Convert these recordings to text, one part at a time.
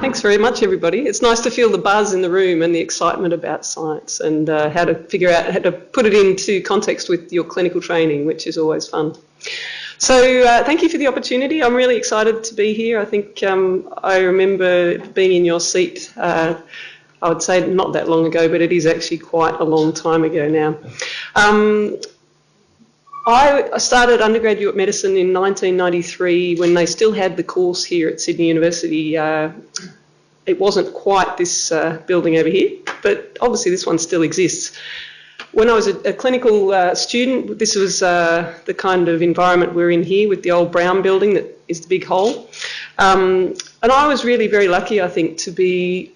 Thanks very much, everybody. It's nice to feel the buzz in the room and the excitement about science and how to figure out how to put it into context with your clinical training, which is always fun. So thank you for the opportunity. I'm really excited to be here. I think I remember being in your seat, I would say not that long ago, but it is actually quite a long time ago now. I started undergraduate medicine in 1993 when they still had the course here at Sydney University. It wasn't quite this building over here, but obviously this one still exists. When I was a clinical student, this was the kind of environment we're in here with the old brown building that is the big hole. And I was really very lucky, I think, to be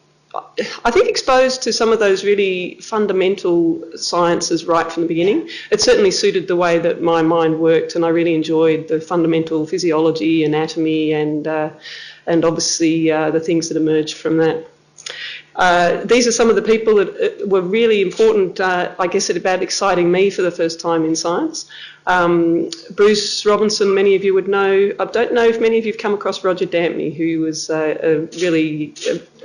exposed to some of those really fundamental sciences right from the beginning. It certainly suited the way that my mind worked, and I really enjoyed the fundamental physiology, anatomy, and obviously the things that emerged from that. These are some of the people that were really important, I guess, about exciting me for the first time in science. Bruce Robinson, many of you would know. I don't know if many of you have come across Roger Dampney, who was really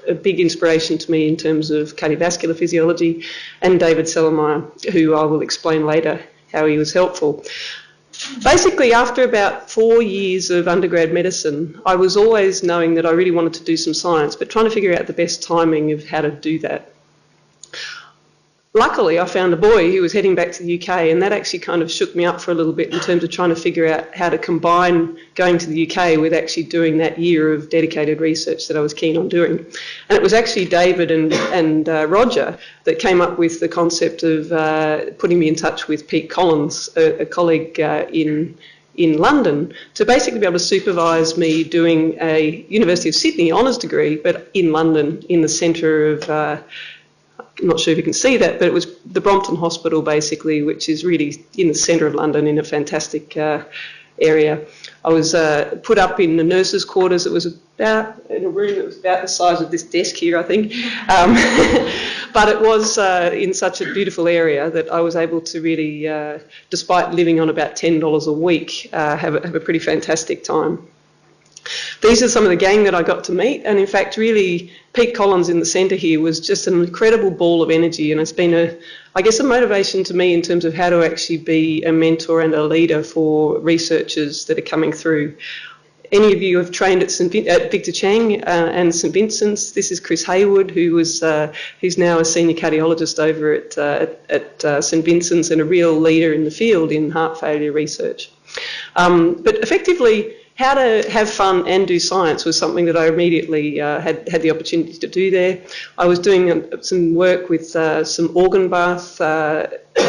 a big inspiration to me in terms of cardiovascular physiology, and David Sellermeyer, who I will explain later how he was helpful. Basically, after about 4 years of undergrad medicine, I was always knowing that I really wanted to do some science, but trying to figure out the best timing of how to do that. Luckily, I found a boy who was heading back to the UK, and that actually kind of shook me up for a little bit in terms of trying to figure out how to combine going to the UK with actually doing that year of dedicated research that I was keen on doing. And it was actually David and Roger that came up with the concept of putting me in touch with Pete Collins, a colleague in London, to basically be able to supervise me doing a University of Sydney honours degree, but in London, in the centre of I'm not sure if you can see that, but it was the Brompton Hospital, basically, which is really in the centre of London in a fantastic area. I was put up in the nurses' quarters. It was about in a room that was about the size of this desk here, I think. But it was in such a beautiful area that I was able to really, despite living on about $10 a week, have a pretty fantastic time. These are some of the gang that I got to meet, and in fact really Pete Collins in the centre here was just an incredible ball of energy, and it's been I guess a motivation to me in terms of how to actually be a mentor and a leader for researchers that are coming through. Any of you have trained at Victor Chang and St Vincent's. This is Chris Haywood, who's now a senior cardiologist over at St Vincent's and a real leader in the field in heart failure research. But effectively, how to have fun and do science was something that I immediately had the opportunity to do there. I was doing some work with some organ bath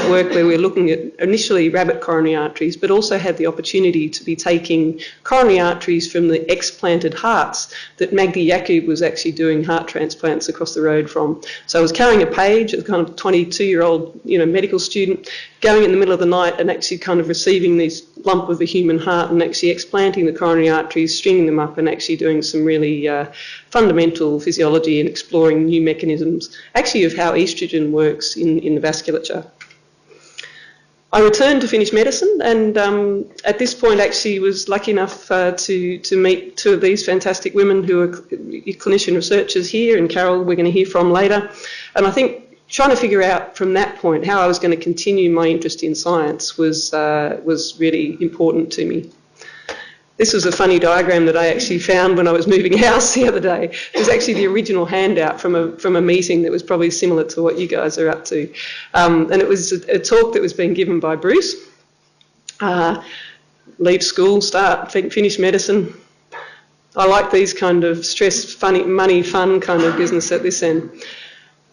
work where we were looking at initially rabbit coronary arteries, but also had the opportunity to be taking coronary arteries from the explanted hearts that Magdi Yaqub was actually doing heart transplants across the road from. So I was carrying a page, a kind of 22-year-old medical student, going in the middle of the night and actually kind of receiving this lump of a human heart and actually explanting the coronary arteries, stringing them up and actually doing some really fundamental physiology and exploring new mechanisms, actually of how estrogen works in the vasculature. I returned to finish medicine, and at this point actually was lucky enough to meet two of these fantastic women who are clinician researchers here, and Carol we're going to hear from later. And I think trying to figure out from that point how I was going to continue my interest in science was really important to me. This was a funny diagram that I actually found when I was moving house the other day. It was actually the original handout from a meeting that was probably similar to what you guys are up to. And it was a talk that was being given by Bruce. Leave school, finish medicine. I like these kind of stress, money, fun kind of business at this end.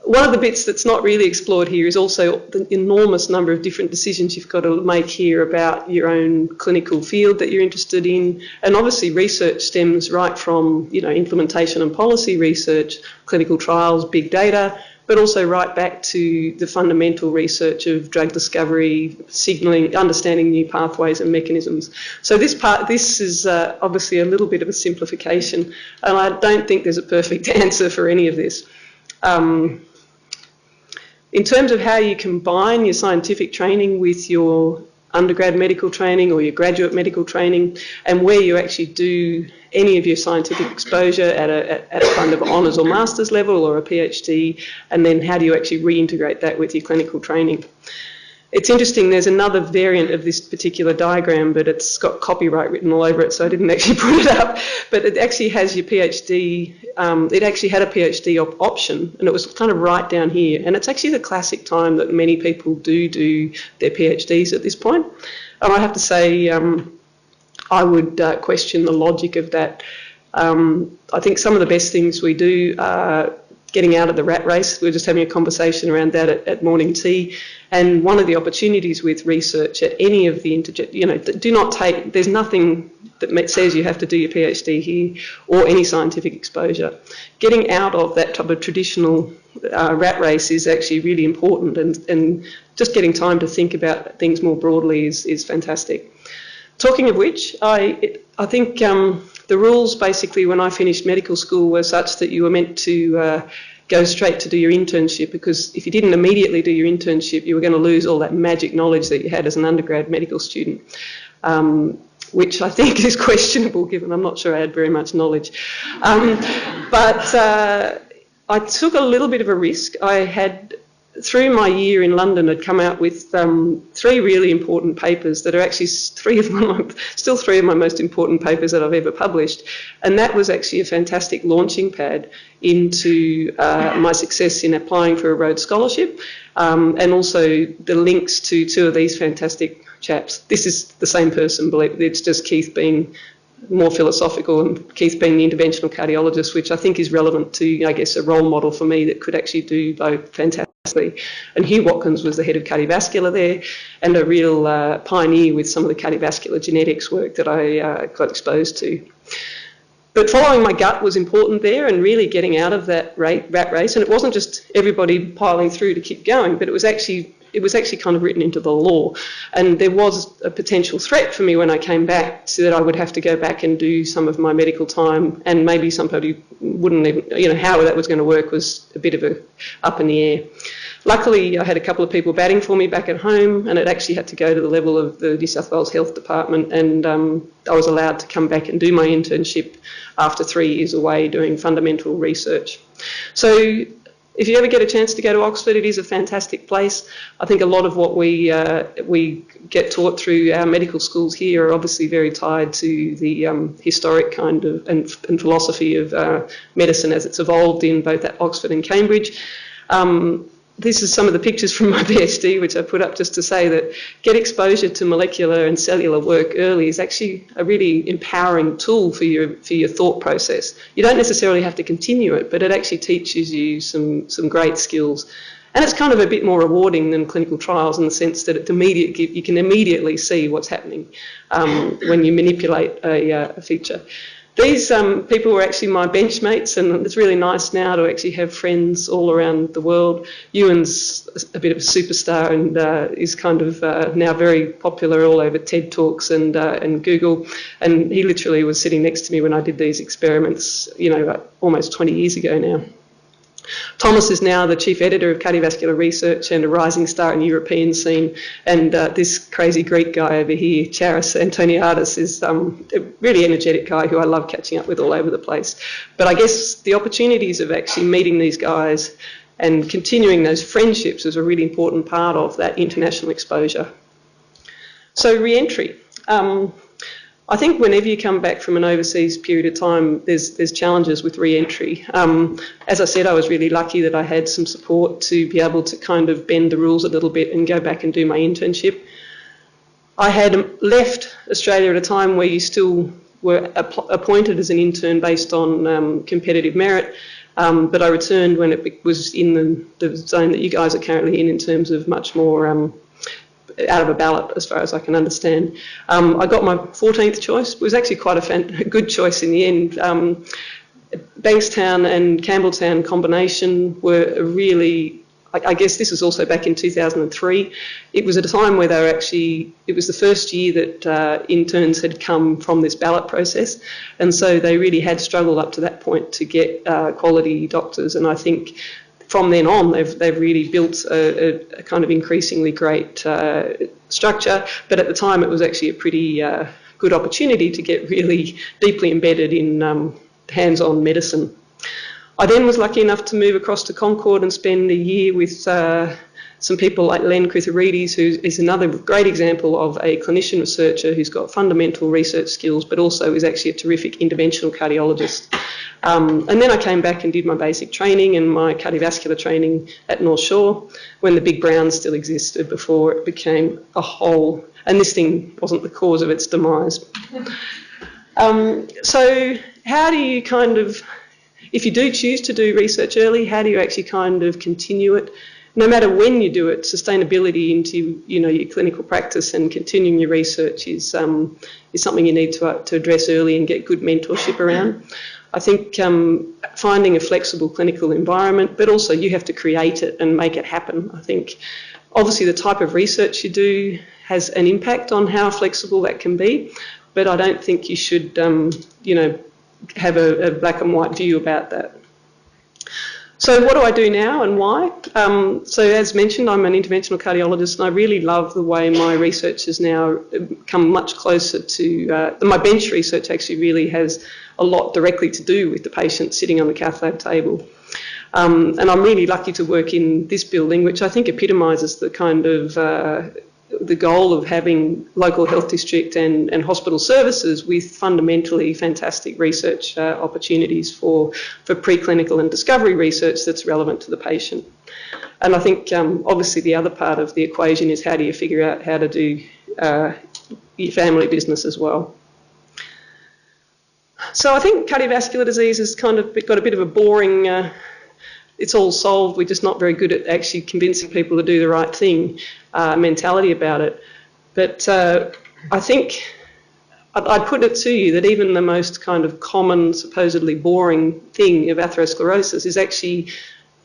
One of the bits that's not really explored here is also the enormous number of different decisions you've got to make here about your own clinical field that you're interested in. And obviously research stems right from, implementation and policy research, clinical trials, big data, but also right back to the fundamental research of drug discovery, signalling, understanding new pathways and mechanisms. So this is obviously a little bit of a simplification, and I don't think there's a perfect answer for any of this. In terms of how you combine your scientific training with your undergrad medical training or your graduate medical training, and where you actually do any of your scientific exposure at a kind of honours or master's level or a PhD, and then how do you actually reintegrate that with your clinical training. It's interesting, there's another variant of this particular diagram, but it's got copyright written all over it, so I didn't actually put it up. But it actually has your PhD, it actually had a PhD option, and it was kind of right down here. And it's actually the classic time that many people do their PhDs at this point. And I have to say, I would question the logic of that. I think some of the best things we do are getting out of the rat race. We were just having a conversation around that at morning tea. And one of the opportunities with research at any of the do not take, there's nothing that says you have to do your PhD here or any scientific exposure. Getting out of that type of traditional rat race is actually really important, and just getting time to think about things more broadly is fantastic. Talking of which, I think the rules basically when I finished medical school were such that you were meant to go straight to do your internship, because if you didn't immediately do your internship, you were going to lose all that magic knowledge that you had as an undergrad medical student, which I think is questionable given I'm not sure I had very much knowledge. But I took a little bit of a risk. I had, through my year in London, had come out with 3 really important papers that are actually still 3 of my most important papers that I've ever published. And that was actually a fantastic launching pad into my success in applying for a Rhodes Scholarship, and also the links to 2 of these fantastic chaps. This is the same person, believe it. It's just Keith being more philosophical and Keith being the interventional cardiologist, which I think is relevant to, I guess, a role model for me that could actually do both fantastically. And Hugh Watkins was the head of cardiovascular there and a real pioneer with some of the cardiovascular genetics work that I got exposed to. But following my gut was important there, and really getting out of that rat race. And it wasn't just everybody piling through to keep going, but it was actually kind of written into the law. And there was a potential threat for me when I came back, so that I would have to go back and do some of my medical time, and maybe somebody wouldn't even, how that was going to work was a bit of a up in the air. Luckily, I had a couple of people batting for me back at home, and it actually had to go to the level of the New South Wales Health Department, and I was allowed to come back and do my internship after 3 years away doing fundamental research. So if you ever get a chance to go to Oxford, it is a fantastic place. I think a lot of what we get taught through our medical schools here are obviously very tied to the historic kind of and philosophy of medicine as it's evolved in both at Oxford and Cambridge. This is some of the pictures from my PhD, which I put up just to say that get exposure to molecular and cellular work early is actually a really empowering tool for your thought process. You don't necessarily have to continue it, but it actually teaches you some great skills. And it's kind of a bit more rewarding than clinical trials in the sense that you can immediately see what's happening when you manipulate a feature. These people were actually my benchmates, and it's really nice now to actually have friends all around the world. Ewan's a bit of a superstar and is kind of now very popular all over TED Talks and Google, and he literally was sitting next to me when I did these experiments, almost 20 years ago now. Thomas is now the chief editor of cardiovascular research and a rising star in the European scene. And this crazy Greek guy over here, Charis Antoniadis, is a really energetic guy who I love catching up with all over the place. But I guess the opportunities of actually meeting these guys and continuing those friendships is a really important part of that international exposure. So re-entry. I think whenever you come back from an overseas period of time, there's challenges with re-entry. As I said, I was really lucky that I had some support to be able to kind of bend the rules a little bit and go back and do my internship. I had left Australia at a time where you still were appointed as an intern based on competitive merit, but I returned when it was in the zone that you guys are currently in terms of much more out of a ballot, as far as I can understand. I got my 14th choice. It was actually quite a good choice in the end. Bankstown and Campbelltown combination were really, I guess this was also back in 2003. It was at a time where they were actually, it was the first year that interns had come from this ballot process, and so they really had struggled up to that point to get quality doctors, and I think from then on, they've really built a kind of increasingly great structure. But at the time, it was actually a pretty good opportunity to get really deeply embedded in hands-on medicine. I then was lucky enough to move across to Concord and spend a year with some people like Len Kritharides, who is another great example of a clinician researcher who's got fundamental research skills, but also is actually a terrific interventional cardiologist. And then I came back and did my basic training and my cardiovascular training at North Shore when the Big Brown still existed before it became a whole, and this thing wasn't the cause of its demise. So how do you kind of, if you do choose to do research early, how do you actually kind of continue it? No matter when you do it, sustainability into your clinical practice and continuing your research is something you need to address early and get good mentorship around. I think finding a flexible clinical environment, but also you have to create it and make it happen. I think obviously the type of research you do has an impact on how flexible that can be, but I don't think you should have a black and white view about that. So what do I do now and why? So as mentioned, I'm an interventional cardiologist, and I really love the way my research has now come much closer to, my bench research actually really has a lot directly to do with the patient sitting on the cath lab table. And I'm really lucky to work in this building, which I think epitomises the kind of the goal of having local health district and hospital services with fundamentally fantastic research opportunities for preclinical and discovery research that's relevant to the patient. And I think obviously the other part of the equation is how do you figure out how to do your family business as well. So I think cardiovascular disease has kind of got a bit of a boring, it's all solved, we're just not very good at actually convincing people to do the right thing mentality about it. But I think I'd put it to you that even the most kind of common, supposedly boring thing of atherosclerosis is actually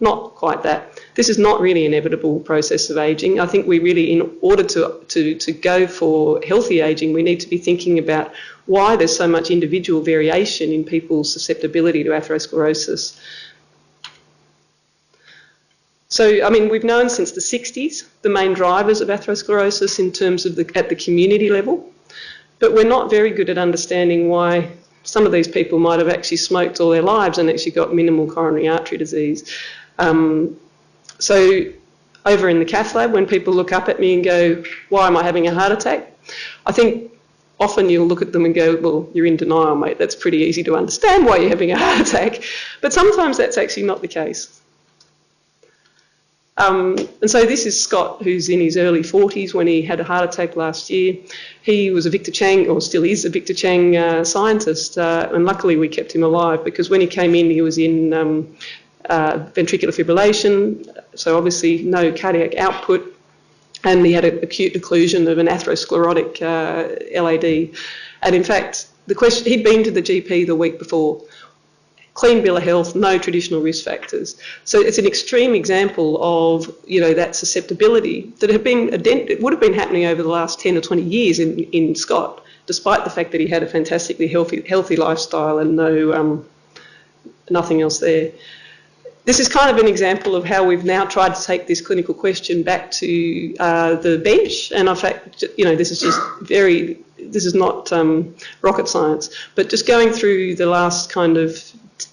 not quite that. This is not really an inevitable process of ageing. I think we really, in order to go for healthy ageing, we need to be thinking about why there's so much individual variation in people's susceptibility to atherosclerosis. So, I mean, we've known since the 60s the main drivers of atherosclerosis in terms of at the community level, but we're not very good at understanding why some of these people might have actually smoked all their lives and actually got minimal coronary artery disease. So over in the cath lab, when people look up at me and go, why am I having a heart attack? I think often you'll look at them and go, well, you're in denial, mate. That's pretty easy to understand why you're having a heart attack. But sometimes that's actually not the case. And so this is Scott, who's in his early 40s when he had a heart attack last year. He was a Victor Chang, or still is a Victor Chang scientist, and luckily we kept him alive because when he came in, he was in ventricular fibrillation, so obviously no cardiac output, and he had an acute occlusion of an atherosclerotic LAD. And in fact, the question, he'd been to the GP the week before, clean bill of health, no traditional risk factors. So it's an extreme example of, that susceptibility that it would have been happening over the last 10 or 20 years in Scott, despite the fact that he had a fantastically healthy lifestyle and nothing else there. This is kind of an example of how we've now tried to take this clinical question back to the bench, and in fact, this is not rocket science, but just going through the last kind of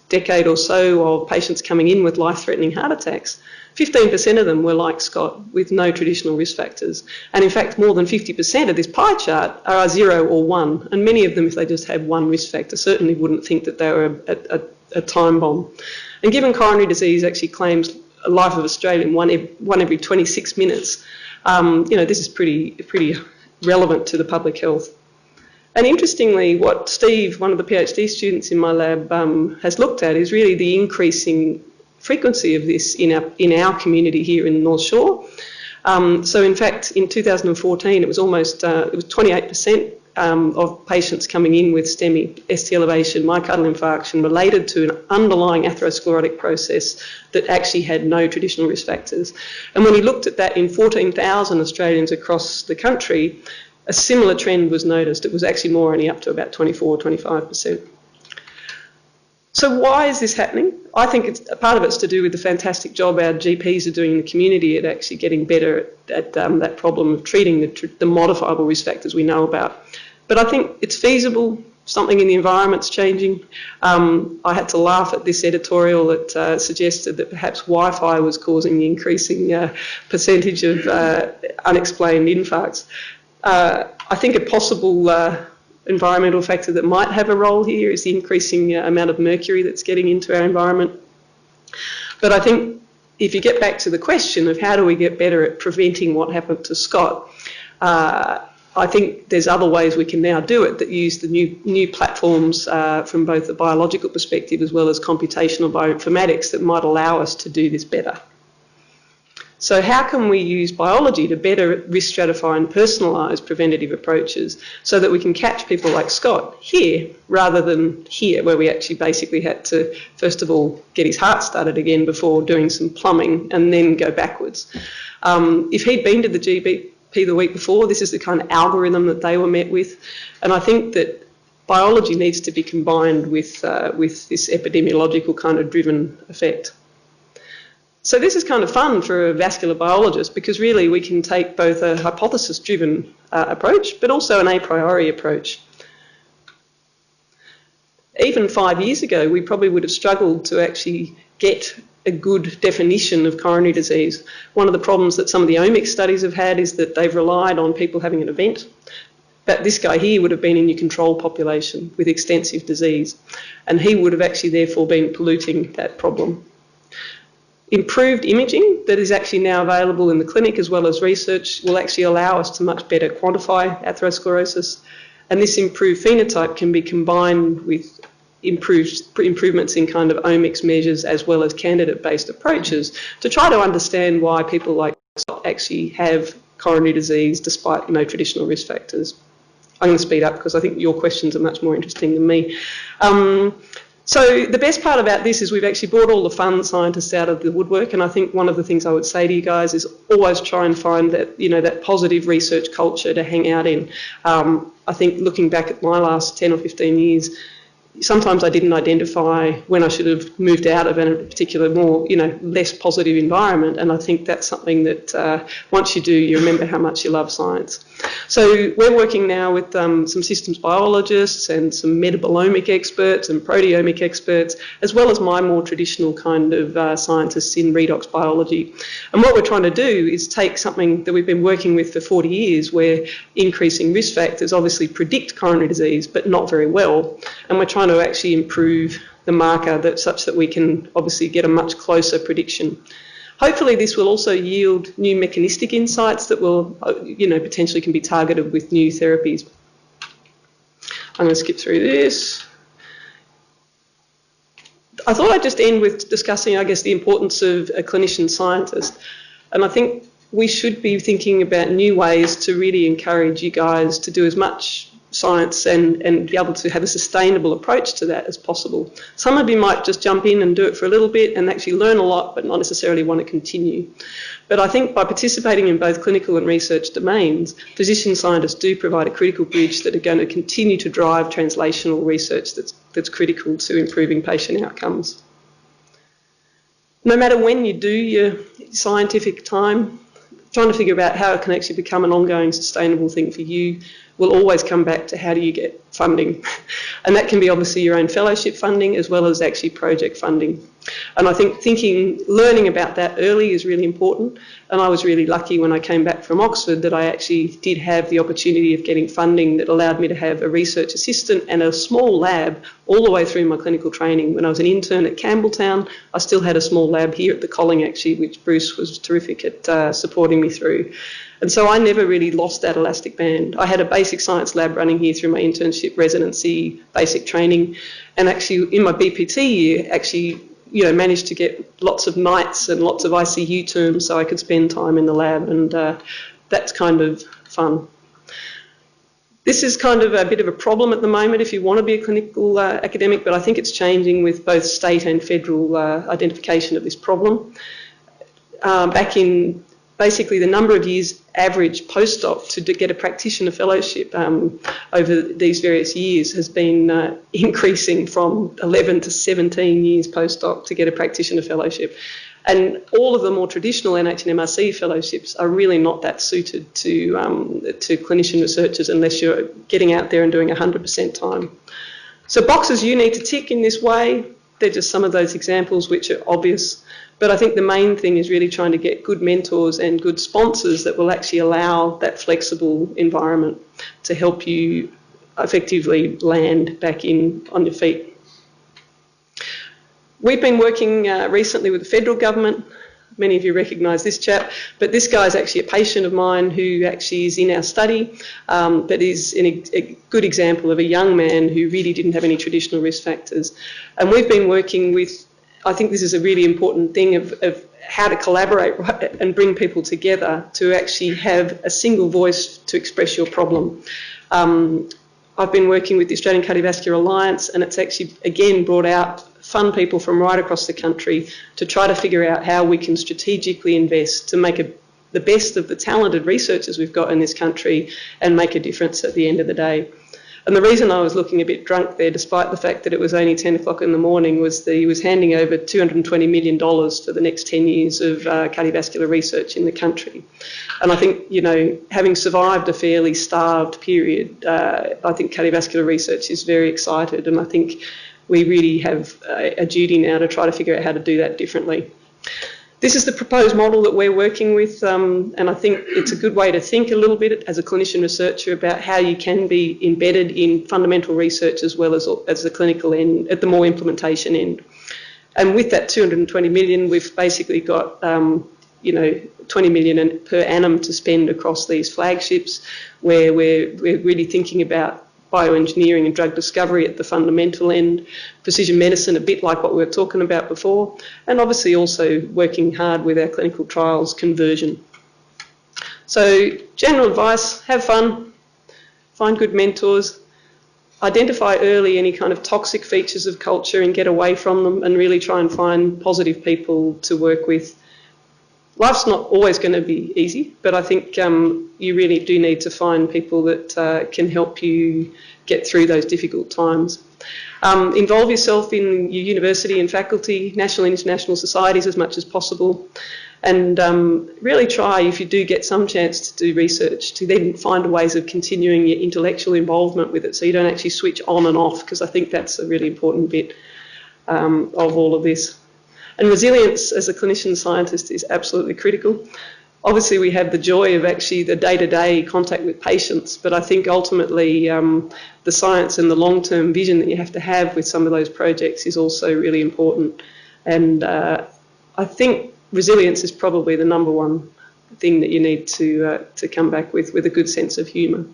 decade or so of patients coming in with life-threatening heart attacks, 15% of them were like Scott with no traditional risk factors. And in fact, more than 50% of this pie chart are 0 or 1. And many of them, if they just had one risk factor, certainly wouldn't think that they were a time bomb. And given coronary disease actually claims a life of Australian one every 26 minutes, this is pretty relevant to the public health. And interestingly, what Steve, one of the PhD students in my lab, has looked at is really the increasing frequency of this in our community here in North Shore. So in fact, in 2014, it was 28% of patients coming in with STEMI, ST elevation, myocardial infarction, related to an underlying atherosclerotic process that actually had no traditional risk factors. And when he looked at that in 14,000 Australians across the country, a similar trend was noticed. It was actually more only up to about 24 or 25%. So why is this happening? I think part of it's to do with the fantastic job our GPs are doing in the community at actually getting better at that problem of treating the modifiable risk factors we know about. But I think it's feasible. Something in the environment's changing. I had to laugh at this editorial that suggested that perhaps Wi-Fi was causing the increasing percentage of unexplained infarcts. I think a possible environmental factor that might have a role here is the increasing amount of mercury that's getting into our environment. But I think if you get back to the question of how do we get better at preventing what happened to Scott, I think there's other ways we can now do it that use the new platforms from both the biological perspective as well as computational bioinformatics that might allow us to do this better. So how can we use biology to better risk stratify and personalise preventative approaches so that we can catch people like Scott here rather than here, where we actually basically had to, first of all, get his heart started again before doing some plumbing and then go backwards. If he'd been to the GP the week before, this is the kind of algorithm that they were met with. And I think that biology needs to be combined with this epidemiological kind of driven effect. So this is kind of fun for a vascular biologist because really we can take both a hypothesis-driven approach but also an a priori approach. Even 5 years ago, we probably would have struggled to actually get a good definition of coronary disease. One of the problems that some of the omics studies have had is that they've relied on people having an event. But this guy here would have been in your control population with extensive disease, and he would have actually therefore been polluting that problem. Improved imaging that is actually now available in the clinic as well as research will actually allow us to much better quantify atherosclerosis, and this improved phenotype can be combined with improvements in kind of omics measures as well as candidate-based approaches to try to understand why people like Scott actually have coronary disease despite no traditional risk factors. I'm going to speed up because I think your questions are much more interesting than me. So the best part about this is we've actually brought all the fun scientists out of the woodwork, and I think one of the things I would say to you guys is always try and find that, that positive research culture to hang out in. I think looking back at my last 10 or 15 years, sometimes I didn't identify when I should have moved out of a particular more, less positive environment. And I think that's something that once you do, you remember how much you love science. So we're working now with some systems biologists and some metabolomic experts and proteomic experts, as well as my more traditional kind of scientists in redox biology. And what we're trying to do is take something that we've been working with for 40 years, where increasing risk factors obviously predict coronary disease, but not very well. And we're trying to actually improve the marker such that we can obviously get a much closer prediction. Hopefully this will also yield new mechanistic insights that will, potentially can be targeted with new therapies. I'm going to skip through this. I thought I'd just end with discussing, I guess, the importance of a clinician scientist. And I think we should be thinking about new ways to really encourage you guys to do as much science and be able to have a sustainable approach to that as possible. Some of you might just jump in and do it for a little bit and actually learn a lot, but not necessarily want to continue. But I think by participating in both clinical and research domains, physician scientists do provide a critical bridge that are going to continue to drive translational research that's critical to improving patient outcomes. No matter when you do your scientific time, trying to figure out how it can actually become an ongoing sustainable thing for you will always come back to how do you get funding. And that can be obviously your own fellowship funding as well as actually project funding. And I think learning about that early is really important. And I was really lucky when I came back from Oxford that I actually did have the opportunity of getting funding that allowed me to have a research assistant and a small lab all the way through my clinical training. When I was an intern at Campbelltown, I still had a small lab here at the Colling actually, which Bruce was terrific at supporting me through. And so I never really lost that elastic band. I had a basic science lab running here through my internship, residency, basic training, and actually in my BPT year, actually managed to get lots of nights and lots of ICU terms so I could spend time in the lab, and that's kind of fun. This is kind of a bit of a problem at the moment if you want to be a clinical academic, but I think it's changing with both state and federal identification of this problem. Back in basically the number of years average postdoc to get a practitioner fellowship over these various years has been increasing from 11 to 17 years postdoc to get a practitioner fellowship. And all of the more traditional NH and MRC fellowships are really not that suited to clinician researchers unless you're getting out there and doing 100% time. So boxes you need to tick in this way, they're just some of those examples which are obvious. But I think the main thing is really trying to get good mentors and good sponsors that will actually allow that flexible environment to help you effectively land back in on your feet. We've been working recently with the federal government. Many of you recognise this chap, but this guy is actually a patient of mine who actually is in our study, but is a good example of a young man who really didn't have any traditional risk factors. And we've been working with, I think this is a really important thing of how to collaborate and bring people together to actually have a single voice to express your problem. I've been working with the Australian Cardiovascular Alliance, and it's actually, again, brought out fun people from right across the country to try to figure out how we can strategically invest to make the best of the talented researchers we've got in this country and make a difference at the end of the day. And the reason I was looking a bit drunk there, despite the fact that it was only 10 o'clock in the morning, was that he was handing over $220 million for the next 10 years of cardiovascular research in the country. And I think, you know, having survived a fairly starved period, I think cardiovascular research is very excited, and I think we really have a duty now to try to figure out how to do that differently. This is the proposed model that we're working with, and I think it's a good way to think a little bit as a clinician researcher about how you can be embedded in fundamental research as well as the clinical end, at the more implementation end. And with that 220 million, we've basically got, you know, 20 million per annum to spend across these flagships, where we're really thinking about bioengineering and drug discovery at the fundamental end, precision medicine, a bit like what we were talking about before, and obviously also working hard with our clinical trials conversion. So general advice, have fun, find good mentors, identify early any kind of toxic features of culture and get away from them, and really try and find positive people to work with. Life's not always going to be easy, but I think you really do need to find people that can help you get through those difficult times. Involve yourself in your university and faculty, national and international societies as much as possible, and really try, if you do get some chance to do research, to then find ways of continuing your intellectual involvement with it so you don't actually switch on and off, because I think that's a really important bit of all of this. And resilience as a clinician scientist is absolutely critical. Obviously, we have the joy of actually the day-to-day contact with patients, but I think ultimately the science and the long-term vision that you have to have with some of those projects is also really important. And I think resilience is probably the number one thing that you need to come back with a good sense of humour.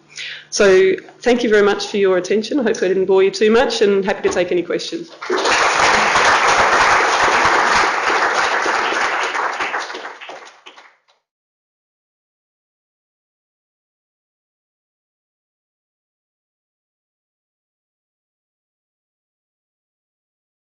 So thank you very much for your attention. I hope I didn't bore you too much, and happy to take any questions.